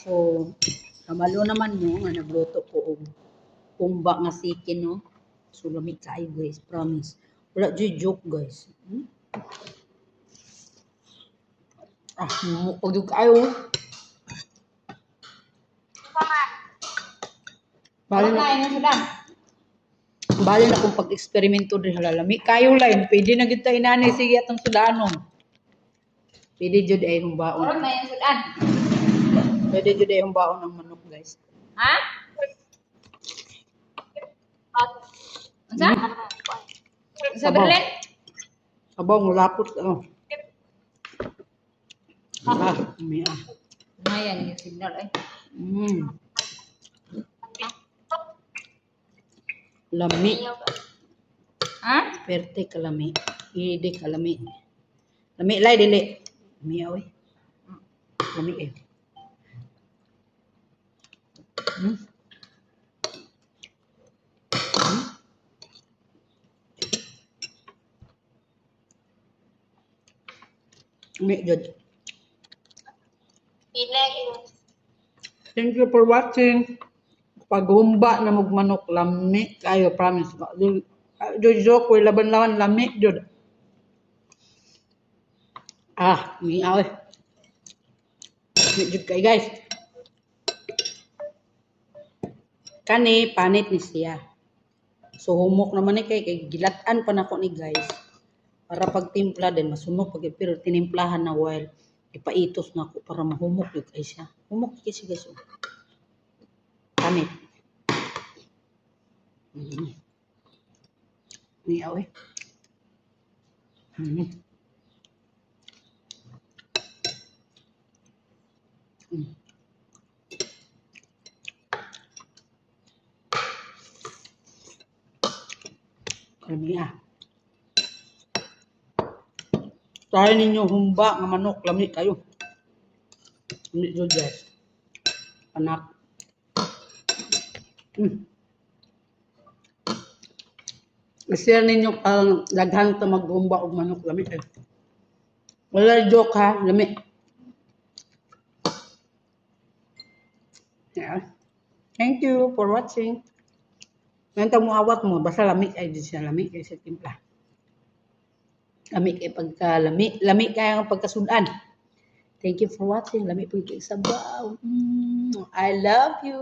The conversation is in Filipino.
So, kamalo naman mo nga nagluto ko og pumba nga sikin, no? So, lamig kayo, guys. Promise. Wala joke, guys. Mukog yung kayo. Bali na kung pag-eksperimento din halalami. Kayo line, pwede na kita inanay sige atong sudanon. Pwede jud ay yung baon. Oron na yung sudan. Pwede jud ay yung baon ng manok, guys. Ha? Unsa? Sa Berlin? Sabaw mo lapot Mia. Ngayon yung signal ay. Lami. Ha? Perte kalami. Idi kalami. Lami lay dili. Lami oy. Lami eh. Lami jud. Thank you for watching. Paghumba na magmanok lami kayo, promise. Jojo ko laban-laban lami jud. Miaw. Jud kay guys. Kani panit ni siya. So humok naman ni kay gilatan pa nako ni guys. Para pagtimpla din masunog pag pero tinimplahan na while ipaitos na ako para mahumok yun kay siya. Humok kay siya guys. Panit. Miaw eh. Kami Try ninyo humba nga manok, lami kayo. Lami jud guys. Anak. I-share ninyo ang daghan ta maghumba og manok, lami kayo. Wala joke ha, lami. Yeah. Thank you for watching. Nganta mo awat mo, basta lami ay di siya lami kay sa timpla. Lami kay pagkalami, lami kay ang pagkasudan. Thank you for watching. Lami pag sabaw. I love you.